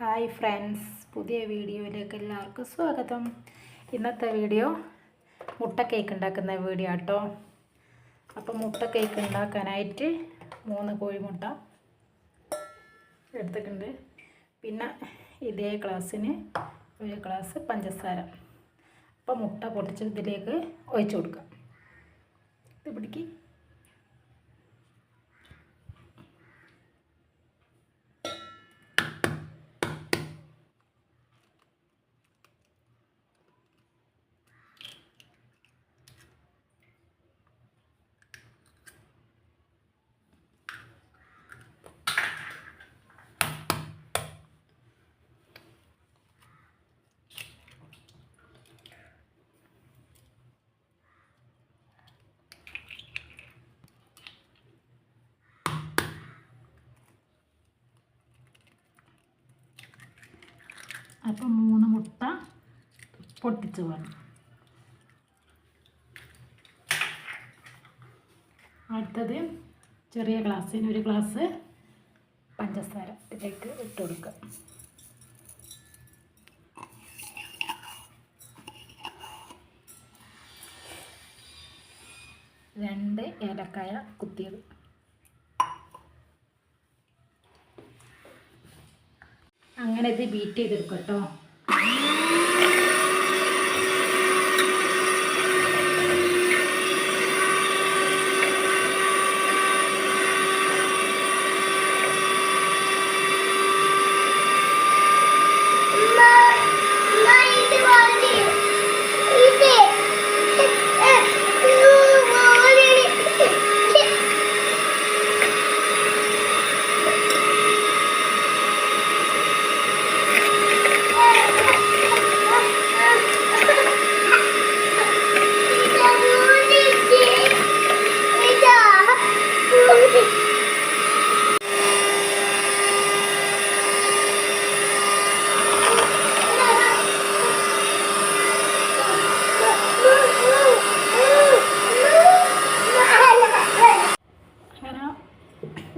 Hi friends, പുതിയ വീഡിയോയിലേക്ക് എല്ലാവർക്കും സ്വാഗതം. ഇന്നത്തെ വീഡിയോ മുട്ട കേക്ക് ഉണ്ടാക്കുന്ന വീഡിയോ ആട്ടോ. അപ്പോൾ മുട്ട കേക്ക് ഉണ്ടാക്കാനായിട്ട് 3 കോഴിമുട്ട എടുത്തിട്ടുണ്ട്. പിന്നെ ഇതേ ഗ്ലാസ്സിന് 1 ഗ്ലാസ് പഞ്ചസാര. അപ്പോൾ മുട്ട പൊട്ടിച്ച് ഇതിലേക്ക് ഒഴിച്ചു കൊടുക്കാം. ഇത് പിടിക്ക്. അപ്പം 3 മുട്ട പൊട്ടിച്ച് വേണം. അടുത്തത് ചെറിയ ഗ്ലാസ്സിന് 1 ഗ്ലാസ് പഞ്ചസാര ഇതിലേക്ക് ഇട്ട് കൊടുക്കുക. രണ്ട് ഏലക്കായ കുത്തിയത്. അങ്ങനെ ഇത് ബീറ്റ് ചെയ്തെടുക്കും കേട്ടോ.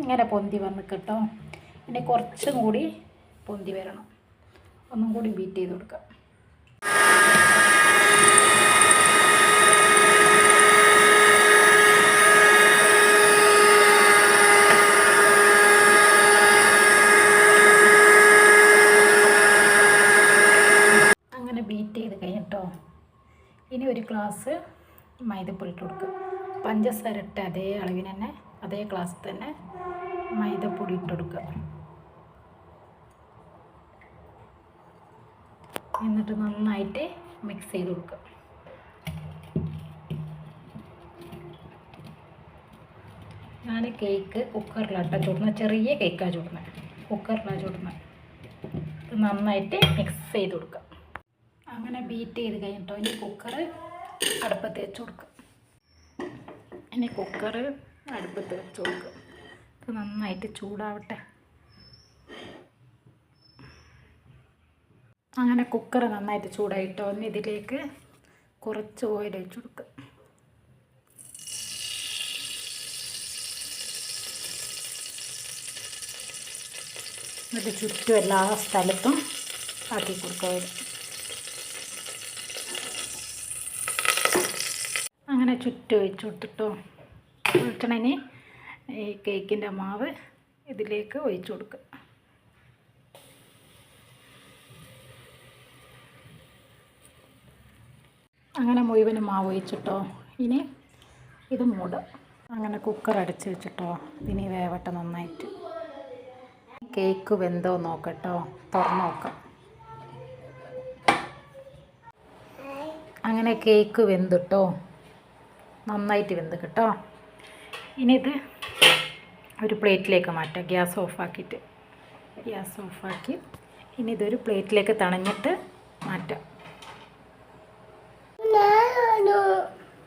ഇങ്ങനെ പൊന്തി വന്ന് കേട്ടോ. ഇനി കുറച്ചും കൂടി പൊന്തി വരണം. ഒന്നും കൂടി ബീറ്റ് ചെയ്ത് കൊടുക്കാം. അങ്ങനെ ബീറ്റ് ചെയ്ത് കഴിഞ്ഞിട്ടോ. ഇനി 1 ഗ്ലാസ് മൈദപ്പൊടി ഇട്ട് കൊടുക്കുക. പഞ്ചസാര ഇട്ട അതേ അളവിന് തന്നെ, അതേ ഗ്ലാസ് തന്നെ മൈദപ്പൊടി ഇട്ട് കൊടുക്കുക. എന്നിട്ട് നന്നായിട്ട് മിക്സ് ചെയ്ത് കൊടുക്കുക. ഞാൻ കേക്ക് കുക്കറിലാട്ടോ ചുടുന്നത്. ചെറിയ കേക്കാണ് ചുടുന്നത്, കുക്കറിലാണ് ചുടുന്നത്. ഇത് നന്നായിട്ട് മിക്സ് ചെയ്ത് കൊടുക്കുക. അങ്ങനെ ബീറ്റ് ചെയ്ത് കഴിഞ്ഞിട്ടോ. ഇനി കുക്കർ അടുപ്പത്ത് വെച്ച് കൊടുക്കുക. ഇനി കുക്കർ അടുപ്പത്ത് വെച്ച് കൊടുക്കുക. ഇത് നന്നായിട്ട് ചൂടാവട്ടെ. അങ്ങനെ കുക്കർ നന്നായിട്ട് ചൂടായിട്ടോ. ഇനി ഇതിലേക്ക് കുറച്ച് ഓയിൽ ഒഴിച്ച് കൊടുക്കുക. എന്നിട്ട് ചുറ്റും എല്ലാ സ്ഥലത്തും ആക്കി കൊടുക്കുക ഓയിൽ. അങ്ങനെ ചുറ്റും ഒഴിച്ച് കൊടുത്തിട്ടോ. ഒഴിക്കണേന് ഈ കേക്കിൻ്റെ മാവ് ഇതിലേക്ക് ഒഴിച്ചു കൊടുക്കുക. അങ്ങനെ മുഴുവനും മാവ് ഒഴിച്ചിട്ടോ. ഇനി ഇത് മൂടുക. അങ്ങനെ കുക്കർ അടച്ച് വെച്ചിട്ടോ. ഇനി വേവട്ടെ നന്നായിട്ട്. കേക്ക് വെന്തോ നോക്കട്ടോ. തുറന്ന് നോക്കാം. അങ്ങനെ കേക്ക് വെന്തിട്ടോ. നന്നായിട്ട് വെന്ത് കേട്ടോ. ഇനി ഇത് ഒരു പ്ലേറ്റിലേക്ക് മാറ്റാം. ഗ്യാസ് ഓഫാക്കിയിട്ട് ഇനി ഇതൊരു പ്ലേറ്റിലേക്ക് തണഞ്ഞിട്ട് മാറ്റാം.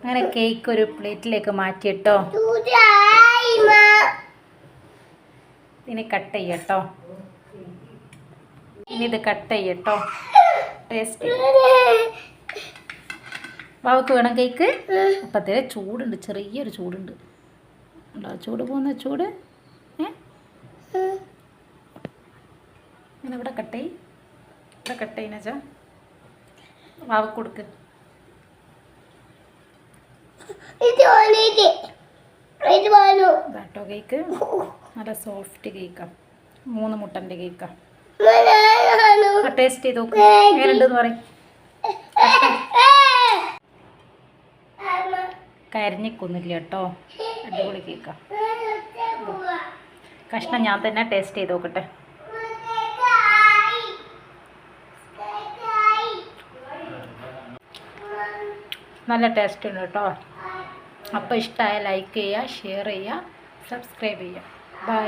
അങ്ങനെ കേക്ക് ഒരു പ്ലേറ്റിലേക്ക് മാറ്റിയിട്ടോ. ഇനി കട്ട് ചെയ്യട്ടോ. ഇനി ഇത് കട്ട് ചെയ്യട്ടോ. ടേസ്റ്റ് വാവക്ക് വേണം കേക്ക്. അപ്പം അതേ ചൂടുണ്ട്, ചെറിയൊരു ചൂടുണ്ട്. ഉണ്ടോ ചൂട് പോകുന്ന ചൂട്? ഇങ്ങനെ ഇവിടെ കട്ട് ചെയ്യുന്ന വാവക്ക് കൊടുക്ക്. ഇതാട്ടോ കേക്ക്, നല്ല സോഫ്റ്റ് കേക്കാണ്, 3 മുട്ടൻ്റെ കേക്കാണ്. ടേസ്റ്റ് ചെയ്ത് നോക്ക്, എങ്ങനെയുണ്ടെന്ന് പറയും. കരിഞ്ഞിക്കൊന്നുമില്ല കേട്ടോ, അടിപൊളി കേക്കാണ്. കഷ്ണം ഞാൻ തന്നെ ടേസ്റ്റ് ചെയ്ത് നോക്കട്ടെ. നല്ല ടേസ്റ്റ് ഉണ്ട് കേട്ടോ. അപ്പോൾ ഇഷ്ടമായ ലൈക്ക് ചെയ്യുക, ഷെയർ ചെയ്യുക, സബ്സ്ക്രൈബ് ചെയ്യുക. ബൈ.